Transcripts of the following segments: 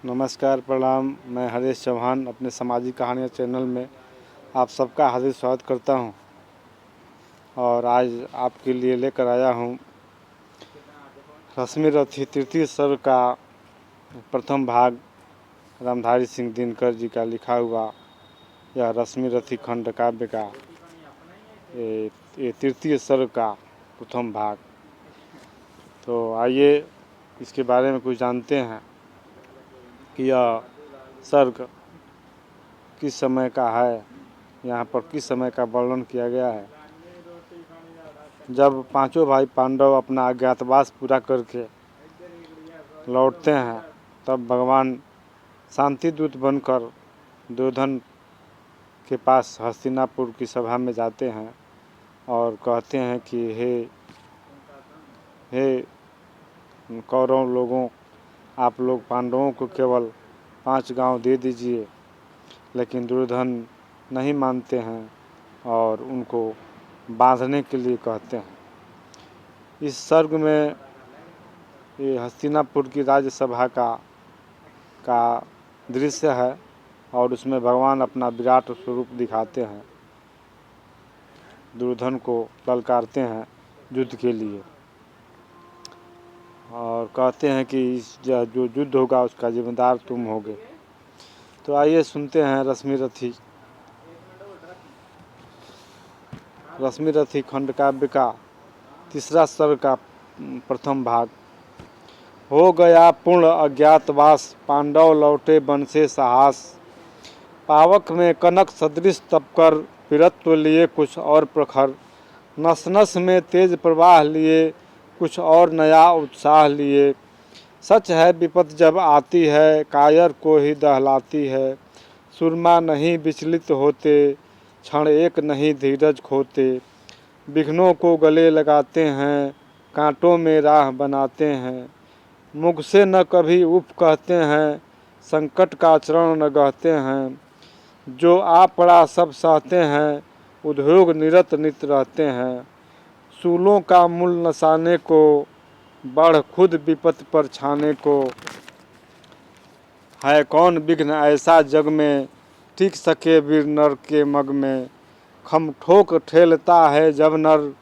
नमस्कार, प्रणाम। मैं हरीश चौहान अपने सामाजिक कहानियाँ चैनल में आप सबका हार्दिक स्वागत करता हूं। और आज आपके लिए लेकर आया हूं रश्मि रथी तृतीय सर्ग का प्रथम भाग रामधारी सिंह दिनकर जी का लिखा हुआ यह रश्मि रथी खंड काव्य का ये तृतीय सर्ग का प्रथम भाग। तो आइए इसके बारे में कुछ जानते हैं कि यह सर्ग किस समय का है, यहाँ पर किस समय का वर्णन किया गया है। जब पांचों भाई पांडव अपना अज्ञातवास पूरा करके लौटते हैं तब भगवान शांति दूत बनकर दुर्योधन के पास हस्तिनापुर की सभा में जाते हैं और कहते हैं कि हे कौरव लोगों, आप लोग पांडवों को केवल 5 गांव दे दीजिए। लेकिन दुर्योधन नहीं मानते हैं और उनको बांधने के लिए कहते हैं। इस सर्ग में ये हस्तिनापुर की राज्यसभा का दृश्य है और उसमें भगवान अपना विराट स्वरूप दिखाते हैं, दुर्योधन को ललकारते हैं युद्ध के लिए और कहते हैं कि जो युद्ध होगा उसका जिम्मेदार तुम होगे। तो आइए सुनते हैं रश्मि रथी खंड काव्य का तीसरा सर्ग का प्रथम भाग। हो गया पूर्ण अज्ञातवास, पांडव लौटे वन से साहस। पावक में कनक सदृश तपकर, वीरत्व लिए कुछ और प्रखर। नस नस में तेज प्रवाह लिए, कुछ और नया उत्साह लिए। सच है विपत जब आती है, कायर को ही दहलाती है। सुरमा नहीं विचलित होते, क्षण एक नहीं धीरज खोते। विघ्नों को गले लगाते हैं, कांटों में राह बनाते हैं। मुख से न कभी उफ कहते हैं, संकट का चरण न गहते हैं। जो आ पड़ा सब सहते हैं, उद्योग निरत नित रहते हैं। सूलों का मूल नसाने को, बढ़ खुद विपत पर छाने को। है कौन विघ्न ऐसा जग में, टिक सके वीर नर के मग में। खम ठोक ठेलता है जब नर,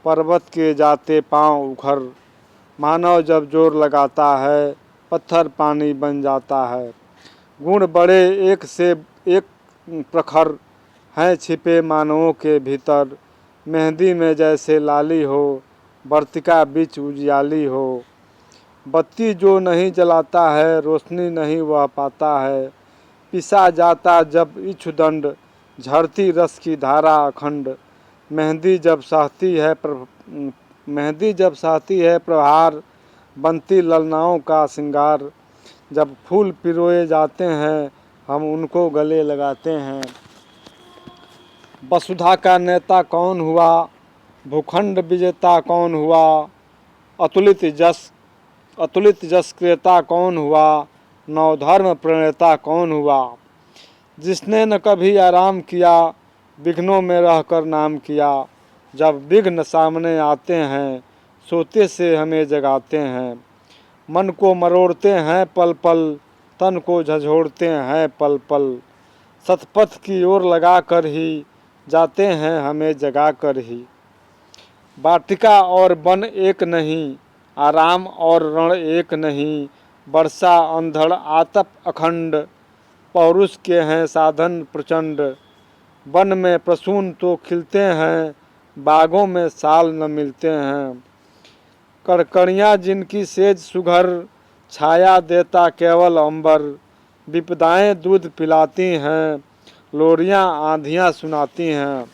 पर्वत के जाते पांव उखर। मानव जब जोर लगाता है, पत्थर पानी बन जाता है। गुण बड़े एक से एक प्रखर, हैं छिपे मानवों के भीतर। मेहंदी में जैसे लाली हो, वर्तिका बीच उजियाली हो। बत्ती जो नहीं जलाता है, रोशनी नहीं वह पाता है। पिसा जाता जब इच्छुदंड, झरती रस की धारा अखंड। मेहंदी जब सहती है प्रहार, बनती ललनाओं का श्रृंगार। जब फूल पिरोए जाते हैं, हम उनको गले लगाते हैं। वसुधा का नेता कौन हुआ, भूखंड विजेता कौन हुआ। अतुलित जस क्रेता कौन हुआ, नवधर्म प्रणेता कौन हुआ। जिसने न कभी आराम किया, विघ्नों में रहकर नाम किया। जब विघ्न सामने आते हैं, सोते से हमें जगाते हैं। मन को मरोड़ते हैं पल पल, तन को झंझोड़ते हैं पल पल। सतपथ की ओर लगा कर ही, जाते हैं हमें जगा कर ही। वाटिका और वन एक नहीं, आराम और रण एक नहीं। वर्षा अंधड़ आतप अखंड, पौरुष के हैं साधन प्रचंड। वन में प्रसून तो खिलते हैं, बागों में साल न मिलते हैं। कड़कड़ियाँ जिनकी सेज सुघर, छाया देता केवल अंबर। विपदाएं दूध पिलाती हैं, लोरियां आंधियां सुनाती हैं।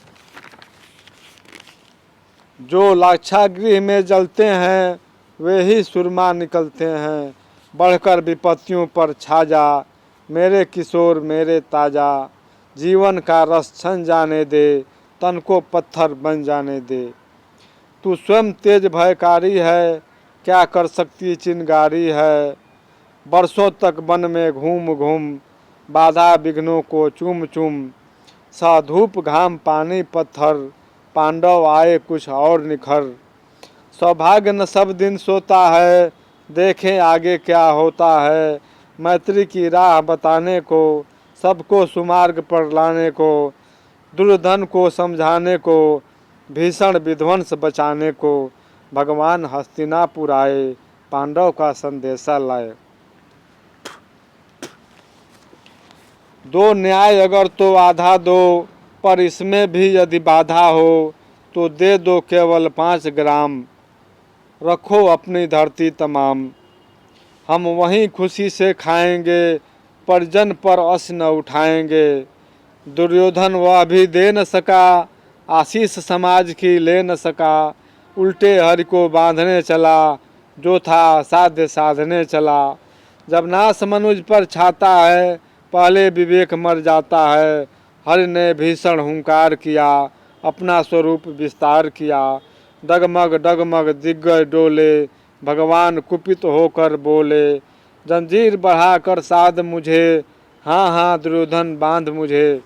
जो लाक्षागृह में जलते हैं, वे ही सुरमा निकलते हैं। बढ़कर विपत्तियों पर छा जा, मेरे किशोर मेरे ताजा। जीवन का रस छन जाने दे, तन को पत्थर बन जाने दे। तू स्वयं तेज भयकारी है, क्या कर सकती चिनगारी है। बरसों तक वन में घूम घूम, बाधा विघ्नों को चूम चूम। सा धूप घाम पानी पत्थर, पांडव आए कुछ और निखर। सौभाग्य न सब दिन सोता है, देखें आगे क्या होता है। मैत्री की राह बताने को, सबको सुमार्ग पर लाने को, दुर्योधन को समझाने को, भीषण विध्वंस बचाने को भगवान हस्तिनापुर आए, पांडव का संदेशा लाए। दो न्याय अगर तो आधा दो, पर इसमें भी यदि बाधा हो, तो दे दो केवल 5 ग्राम, रखो अपनी धरती तमाम। हम वहीं खुशी से खाएंगे, परिजन पर अस न उठाएंगे। दुर्योधन वह भी दे न सका, आशीष समाज की ले न सका। उल्टे हरि को बांधने चला, जो था साध्य साधने चला। जब नाश मनुज पर छाता है, पहले विवेक मर जाता है। हरि ने भीषण हुंकार किया, अपना स्वरूप विस्तार किया। डगमग डगमग दिग्गज डोले, भगवान कुपित होकर बोले। जंजीर बढ़ाकर साध मुझे, हाँ हाँ दुर्योधन बांध मुझे।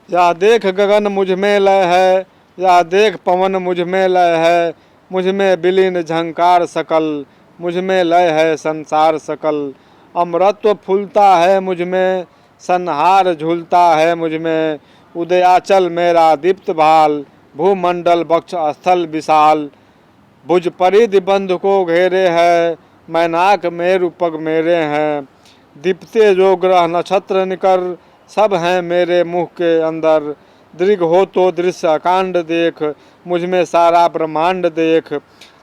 यह देख गगन मुझ में लय है, यह देख पवन मुझ में लय है। मुझ में विलीन झंकार सकल, मुझ में लय है संसार सकल। अमृतत्व फूलता है मुझ में, संहार झूलता है मुझ में। उदयाचल मेरा दीप्त भाल, भूमंडल बक्ष स्थल विशाल। भुज परिधि बंध को घेरे है, मैनाक मेरु पग मेरे हैं। दीप्ते जो ग्रह नक्षत्र निकर, सब हैं मेरे मुख के अंदर। दृग हो तो दृश्य अकांड देख, मुझ में सारा ब्रह्मांड देख।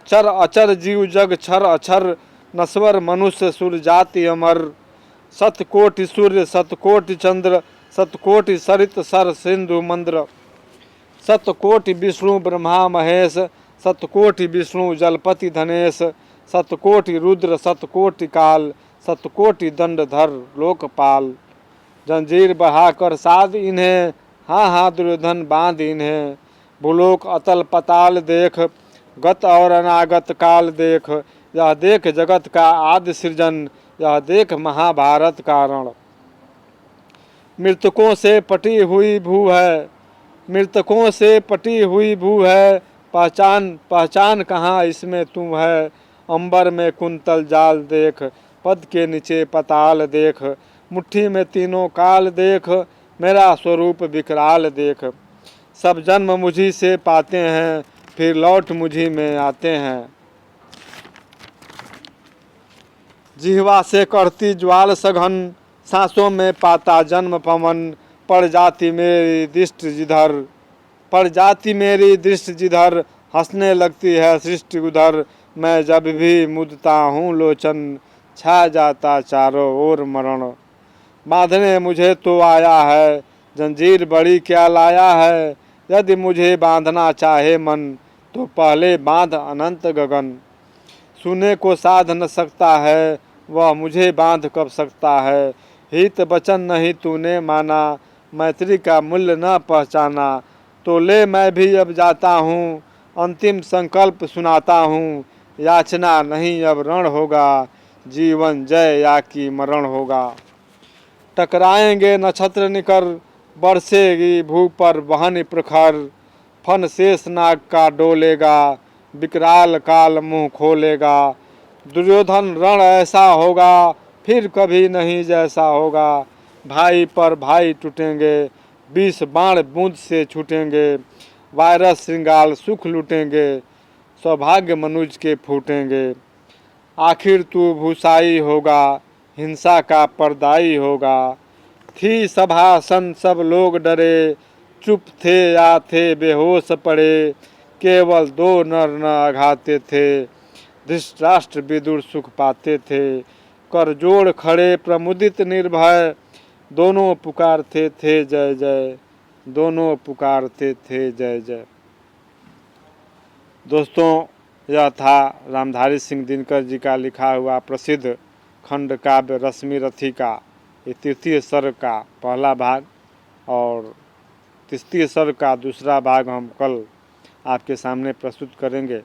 चर अचर जीव जग छर अक्षर, नश्वर मनुष्य सुर जाति अमर। सतकोटि सूर्य सतकोटि चंद्र, सतकोटि सरित सर सिंधु मंद्र। सतकोटि विष्णु ब्रह्मा महेश, सतकोटि विष्णु जलपति धनेश। सतकोटि रुद्र सतकोटि काल, सतकोटि दंडधर लोकपाल। जंजीर बढ़ाकर साध इन्हें, हाँ हाँ दुर्योधन बांध इन्हें। भूलोक अतल पताल देख, गत और अनागत काल देख। यह देख जगत का आदि सृजन, यह देख महाभारत का रण। मृतकों से पटी हुई भू है, मृतकों से पटी हुई भू है। पहचान पहचान कहाँ इसमें तुम है। अंबर में कुंतल जाल देख, पद के नीचे पताल देख। मुट्ठी में तीनों काल देख, मेरा स्वरूप विकराल देख। सब जन्म मुझी से पाते हैं, फिर लौट मुझी में आते हैं। जिह्वा से करती ज्वाल सघन, सांसों में पाता जन्म पवन। पड़ जाती मेरी दृष्टि जिधर, पड़ जाती मेरी दृष्टि जिधर। हंसने लगती है सृष्टि उधर, मैं जब भी मुदता हूँ लोचन। छा जाता चारों ओर मरण, बांधने मुझे तो आया है। जंजीर बड़ी क्या लाया है, यदि मुझे बांधना चाहे मन। तो पहले बांध अनंत गगन। सुने को साध न सकता है, वह मुझे बांध कब सकता है। हित वचन नहीं तूने माना, मैत्री का मूल्य न पहचाना। तो ले मैं भी अब जाता हूँ, अंतिम संकल्प सुनाता हूँ। याचना नहीं अब रण होगा, जीवन जय या कि मरण होगा। टकराएंगे नक्षत्र निकर, बरसेगी भू पर बहन प्रखर। फन शेष नाग का डोलेगा, विकराल काल मुंह खोलेगा। दुर्योधन रण ऐसा होगा, फिर कभी नहीं जैसा होगा। भाई पर भाई टूटेंगे, 20 बाण बूंद से छूटेंगे। वायरस श्रृंगाल सुख लूटेंगे, सौभाग्य मनुज के फूटेंगे। आखिर तू भूसाई होगा, हिंसा का परदाई होगा। थी सभा सन सब लोग डरे, चुप थे या थे बेहोश पड़े। केवल 2 नर न अघाते थे, धृतराष्ट्र विदुर सुख पाते थे। कर जोड़ खड़े प्रमुदित निर्भय, दोनों पुकारते थे जय जय, दोनों पुकारते थे जय जय। दोस्तों, यह था रामधारी सिंह दिनकर जी का लिखा हुआ प्रसिद्ध खंड काव्य रश्मि रथी का ये तृतीय सर्ग का पहला भाग, और तृतीय सर्ग का दूसरा भाग हम कल आपके सामने प्रस्तुत करेंगे।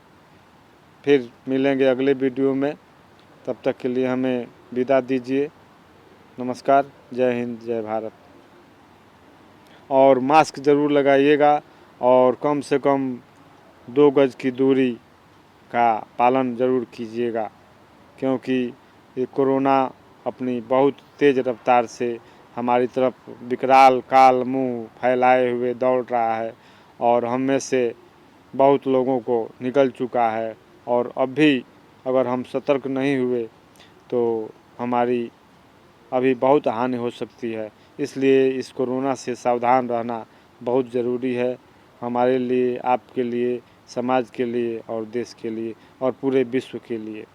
फिर मिलेंगे अगले वीडियो में, तब तक के लिए हमें विदा दीजिए। नमस्कार, जय हिंद, जय भारत। और मास्क ज़रूर लगाइएगा और कम से कम 2 गज की दूरी का पालन ज़रूर कीजिएगा। क्योंकि ये कोरोना अपनी बहुत तेज़ रफ्तार से हमारी तरफ विकराल काल मुंह फैलाए हुए दौड़ रहा है और हम में से बहुत लोगों को निकल चुका है। और अब भी अगर हम सतर्क नहीं हुए तो हमारी अभी बहुत हानि हो सकती है। इसलिए इस कोरोना से सावधान रहना बहुत ज़रूरी है, हमारे लिए, आपके लिए, समाज के लिए और देश के लिए और पूरे विश्व के लिए।